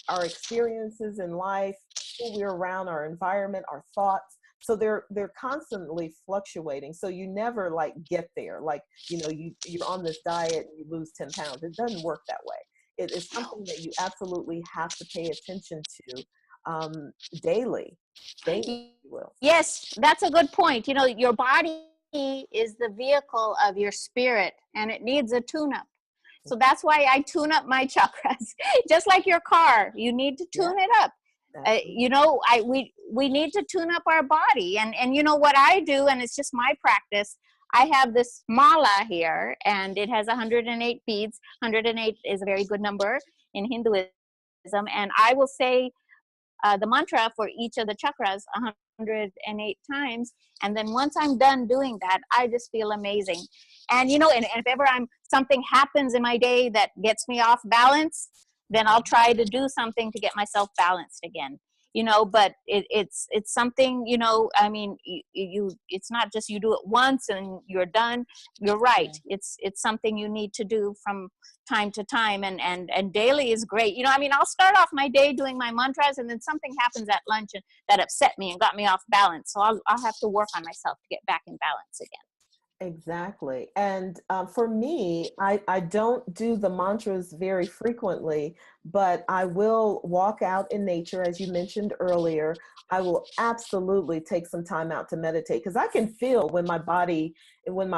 our experiences in life, who we're around, our environment, our thoughts. So they're constantly fluctuating. So you never get there. You're on this diet and you lose 10 pounds. It doesn't work that way. It is something that you absolutely have to pay attention to daily, if you will. Yes, that's a good point. Your body is the vehicle of your spirit, and it needs a tune-up. So that's why I tune up my chakras. Just like your car, you need to tune it up. We need to tune up our body, and what I do, and it's just my practice. I have this mala here, and it has 108 beads. 108 is a very good number in Hinduism, and I will say the mantra for each of the chakras 108 times, and then once I'm done doing that, I just feel amazing. And and if ever something happens in my day that gets me off balance, then I'll try to do something to get myself balanced again. But it's something, I mean, it's not just you do it once and you're done. You're right. It's something you need to do from time to time, and daily is great. I mean, I'll start off my day doing my mantras, and then something happens at lunch and that upset me and got me off balance. So I'll have to work on myself to get back in balance again. Exactly. And for me, I don't do the mantras very frequently, but I will walk out in nature, as you mentioned earlier. I will absolutely take some time out to meditate, because I can feel when my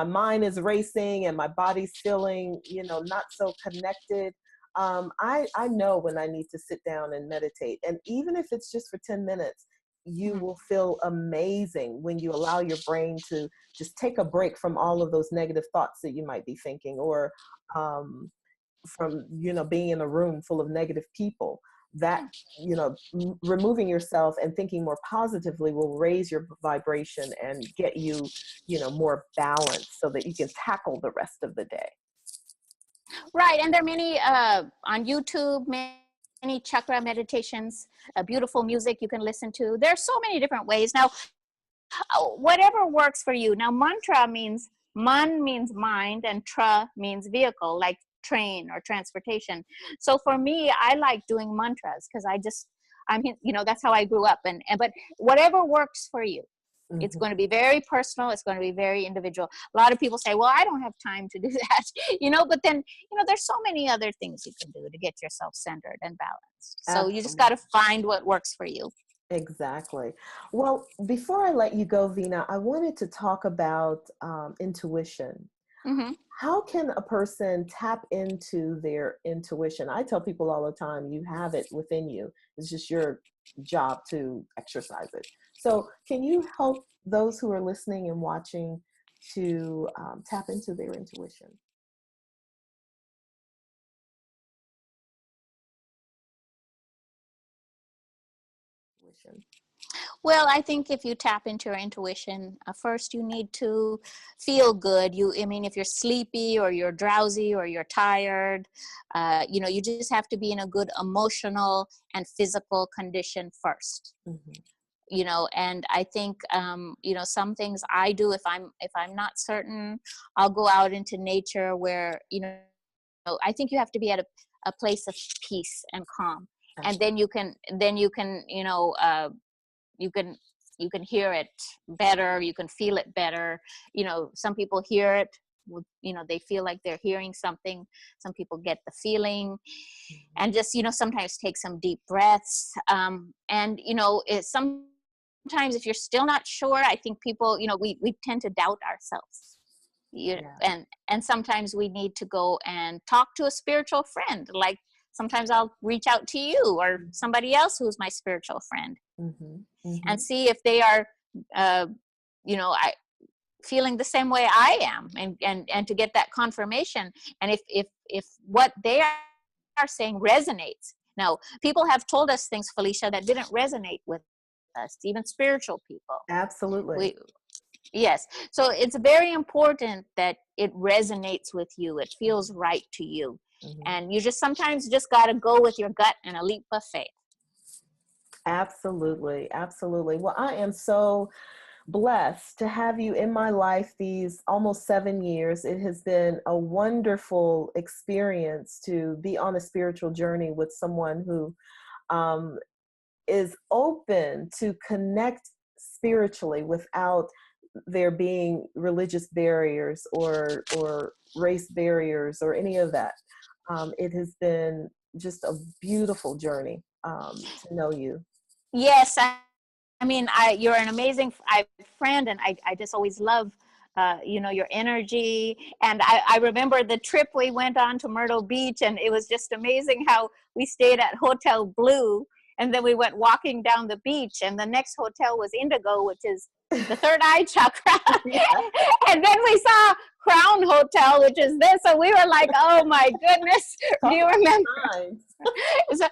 mind is racing and my body's feeling, not so connected. I know when I need to sit down and meditate. And even if it's just for 10 minutes, you will feel amazing when you allow your brain to just take a break from all of those negative thoughts that you might be thinking, or from being in a room full of negative people. That removing yourself and thinking more positively will raise your vibration and get you more balanced, so that you can tackle the rest of the day. Right. And there are many on YouTube, many chakra meditations, beautiful music you can listen to. There are so many different ways. Now, whatever works for you. Now, mantra means, man means mind, and tra means vehicle, like train or transportation. So for me, I like doing mantras because that's how I grew up. But whatever works for you. It's going to be very personal. It's going to be very individual. A lot of people say, well, I don't have time to do that, but then, there's so many other things you can do to get yourself centered and balanced. So Absolutely. you just got to find what works for you. Exactly. Well, before I let you go, Veena, I wanted to talk about intuition. Mm-hmm. How can a person tap into their intuition? I tell people all the time, you have it within you. It's just your job to exercise it. So can you help those who are listening and watching to tap into their intuition? Well, I think if you tap into your intuition, first you need to feel good. If you're sleepy or you're drowsy or you're tired, you just have to be in a good emotional and physical condition first. Mm-hmm. And I think, some things I do, if I'm not certain, I'll go out into nature where, I think you have to be at a place of peace and calm. And then you can, you can hear it better, you can feel it better. Some people hear it with, they feel like they're hearing something. Some people get the feeling, and just sometimes take some deep breaths. And sometimes if you're still not sure, I think people we tend to doubt ourselves. And sometimes we need to go and talk to a spiritual friend. Like sometimes I'll reach out to you or somebody else who's my spiritual friend, and see if they are feeling the same way I am, and to get that confirmation. And if what they are saying resonates. Now, people have told us things, Felèsha, that didn't resonate with us, even spiritual people. Absolutely. Yes. So it's very important that it resonates with you. It feels right to you. And you sometimes just got to go with your gut and a leap of faith. Absolutely. Absolutely. Well, I am so blessed to have you in my life these almost 7 years. It has been a wonderful experience to be on a spiritual journey with someone who is open to connect spiritually without there being religious barriers or race barriers or any of that. It has been just a beautiful journey to know you. Yes, I mean, you're an amazing friend, and I just always love, your energy. And I remember the trip we went on to Myrtle Beach, and it was just amazing how we stayed at Hotel Blue, and then we went walking down the beach, and the next hotel was Indigo, which is the third eye chakra. And then we saw Crown Hotel, which is this. So we were like, oh my goodness. Do you remember? So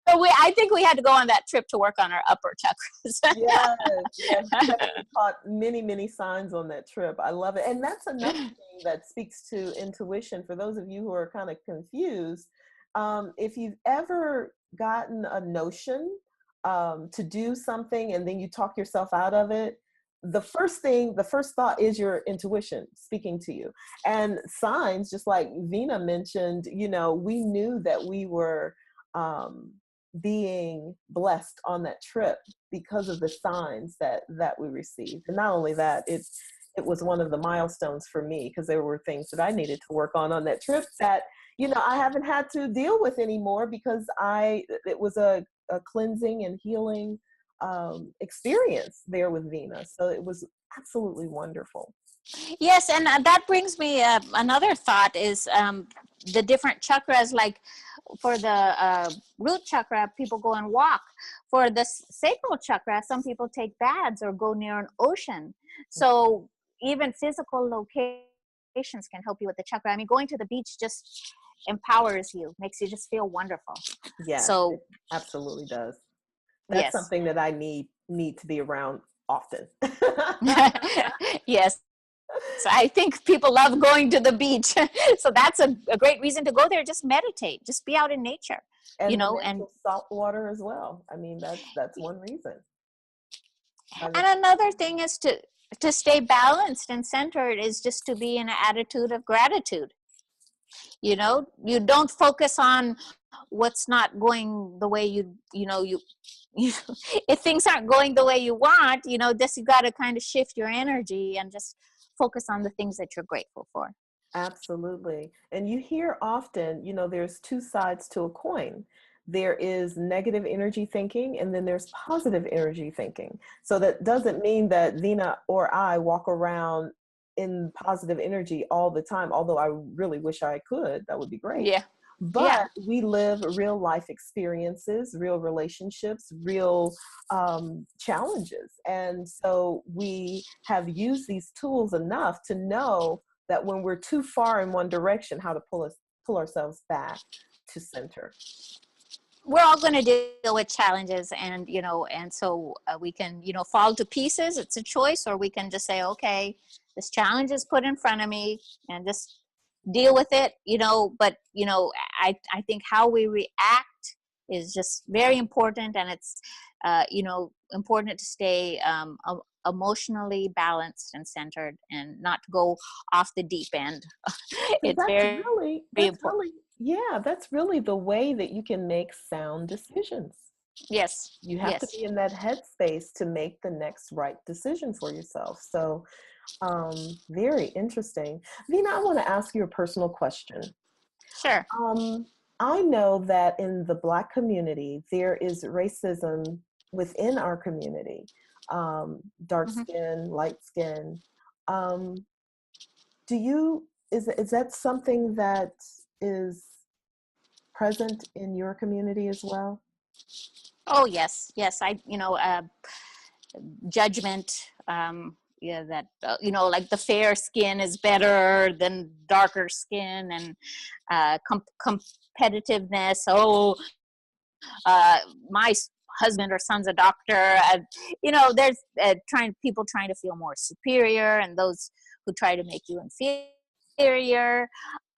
I think we had to go on that trip to work on our upper chakras. Yes, we caught many, many signs on that trip. I love it. And that's another thing that speaks to intuition. For those of you who are kind of confused, if you've ever gotten a notion to do something and then you talk yourself out of it, the first thought is your intuition speaking to you. And signs, just like Veena mentioned, we knew that we were being blessed on that trip because of the signs that we received. And not only that, it was one of the milestones for me, because there were things that I needed to work on that trip that I haven't had to deal with anymore, because it was a cleansing and healing experience there with Veena. So it was absolutely wonderful. Yes, and that brings me another thought is the different chakras. Like for the root chakra, people go and walk. For the sacral chakra, some people take baths or go near an ocean. So even physical locations can help you with the chakra. I mean, going to the beach just empowers you, makes you just feel wonderful. Yes, so it absolutely does. That's something that I need to be around often. Yes. So I think people love going to the beach. So that's a great reason to go there. Just meditate, just be out in nature, and and salt water as well. I mean, that's one reason. And another thing is to stay balanced and centered is just to be in an attitude of gratitude. You don't focus on what's not going the way you if things aren't going the way you want, just you got to kind of shift your energy and just focus on the things that you're grateful for. Absolutely. And you hear often, there's two sides to a coin. There is negative energy thinking, and then there's positive energy thinking. So that doesn't mean that Veena or I walk around in positive energy all the time, although I really wish I could. That would be great. Yeah. But we live real life experiences, real relationships, real challenges. And so we have used these tools enough to know that when we're too far in one direction, how to pull ourselves back to center. We're all going to deal with challenges, and so we can fall to pieces. It's a choice, or we can just say, okay, this challenge is put in front of me, and just deal with it. But I think how we react is just very important, and it's important to stay emotionally balanced and centered, and not to go off the deep end. It's very important. That's really the way that you can make sound decisions. Yes. You have to be in that headspace to make the next right decision for yourself. So very interesting. Veena, I want to ask you a personal question. Sure. I know that in the Black community, there is racism within our community, dark skin, light skin. is that something that is present in your community as well? Oh, yes. Judgment, that, like the fair skin is better than darker skin, and competitiveness. My husband or son's a doctor. There's people trying to feel more superior, and those who try to make you inferior.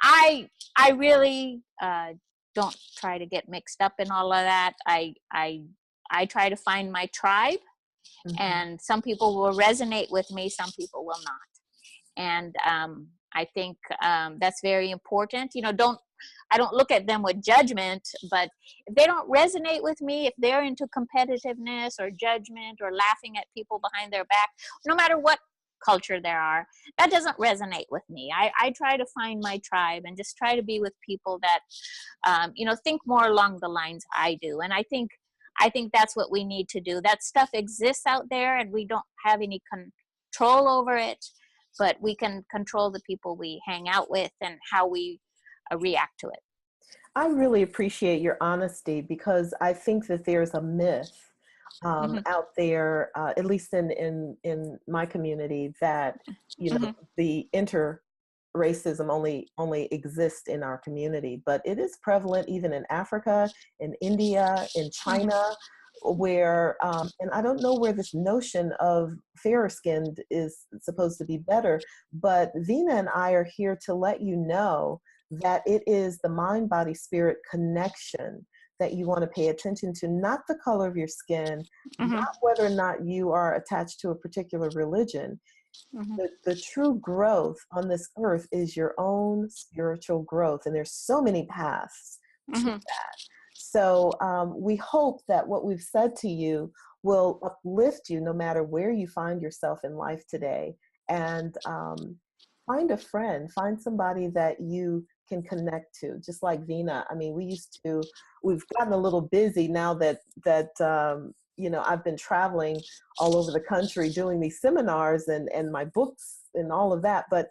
I really don't try to get mixed up in all of that. I try to find my tribe, and some people will resonate with me, some people will not. And I think that's very important. I don't look at them with judgment, but if they don't resonate with me, if they're into competitiveness or judgment or laughing at people behind their back, no matter what culture there are, that doesn't resonate with me. I try to find my tribe and just try to be with people that, think more along the lines I do. And I think that's what we need to do. That stuff exists out there, and we don't have any control over it, but we can control the people we hang out with and how we react to it. I really appreciate your honesty, because I think that there's a myth out there, at least in my community, that the interracism only exists in our community, but it is prevalent even in Africa, in India, in China, where and I don't know where this notion of fairer skinned is supposed to be better, but Veena and I are here to let you know that it is the mind, body, spirit connection that you want to pay attention to, not the color of your skin, not whether or not you are attached to a particular religion. The true growth on this earth is your own spiritual growth, and there's so many paths to that. So we hope that what we've said to you will uplift you no matter where you find yourself in life today, and find a friend, find somebody that you can connect to, just like Veena. I mean, we've gotten a little busy now that I've been traveling all over the country doing these seminars and my books and all of that. But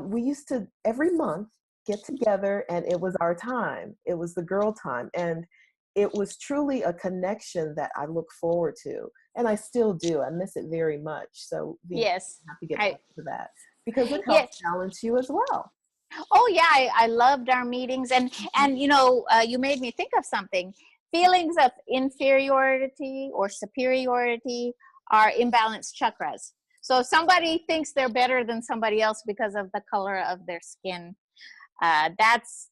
we used to every month get together, and it was our time. It was the girl time. And it was truly a connection that I look forward to. And I still do. I miss it very much. So yes, I have to get back to that, because it helps balance you as well. Oh yeah, I loved our meetings, and you made me think of something. Feelings of inferiority or superiority are imbalanced chakras. So if somebody thinks they're better than somebody else because of the color of their skin, that's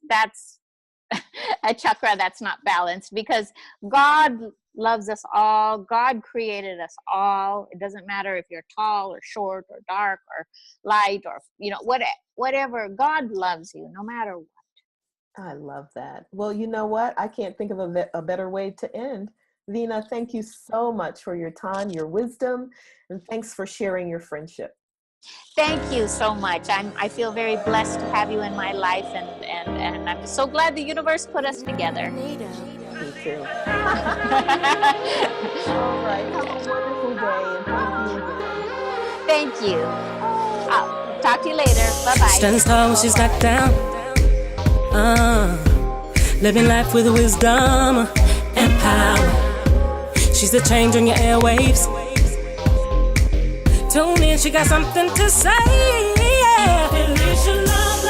a chakra that's not balanced, because God loves us all. God created us all. It doesn't matter if you're tall or short or dark or light or whatever. God loves you no matter what. I love that. Well, you know what? I can't think of a better way to end. Veena, thank you so much for your time, your wisdom, and thanks for sharing your friendship. Thank you so much. I feel very blessed to have you in my life, and I'm so glad the universe put us together. Me too. All right. Have a wonderful day, and thank you again. Thank you. I'll talk to you later. Bye-bye. Stands tall when she's got down. Living life with wisdom and power. She's the change on your airwaves. Tune in, she got something to say. Felèsha Love.